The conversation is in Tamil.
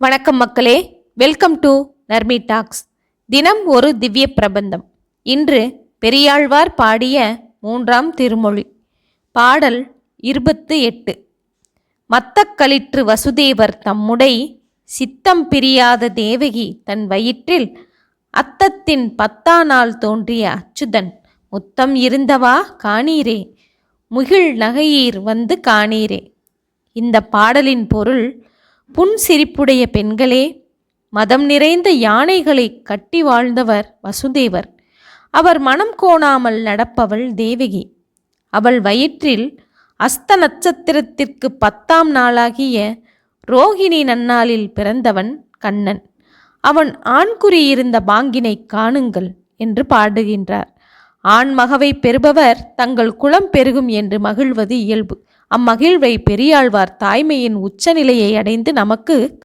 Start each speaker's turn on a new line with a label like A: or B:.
A: வணக்கம் மக்களே, வெல்கம் டு நர்மி டாக்ஸ். தினம் ஒரு திவ்ய பிரபந்தம். இன்று பெரியாழ்வார் பாடிய 3ஆம் திருமொழி. பாடல் 28. மத்தக்களிற்று வசுதேவர் தம்முடை சித்தம் பிரியாத தேவகி தன் வயிற்றில் அத்தத்தின் 10ஆம் தோன்றிய அச்சுதன் முத்தம் இருந்தவா காணீரே, முகிழ் நகையீர் வந்து காணீரே. இந்த பாடலின் பொருள்: புன்சிரிப்புடைய பெண்களே, மதம் நிறைந்த யானைகளை கட்டி வாழ்ந்தவர் வசுதேவர். அவர் மனம் கோணாமல் நடப்பவள் தேவகி. அவள் வயிற்றில் அஸ்த நட்சத்திரத்திற்கு 10ஆம் நாளாகிய ரோகிணி நன்னாளில் பிறந்தவன் கண்ணன். அவன் ஆண்குறி இருந்த பாங்கினை காணுங்கள் என்று பாடுகின்றார். ஆண்மகவை பெறுபவர் தங்கள் குலம் பெருகும் என்று மகிழ்வது இயல்பு. அம்மகிழ்வை பெரியாழ்வார் தாய்மையின் உச்சநிலையை அடைந்து நமக்கு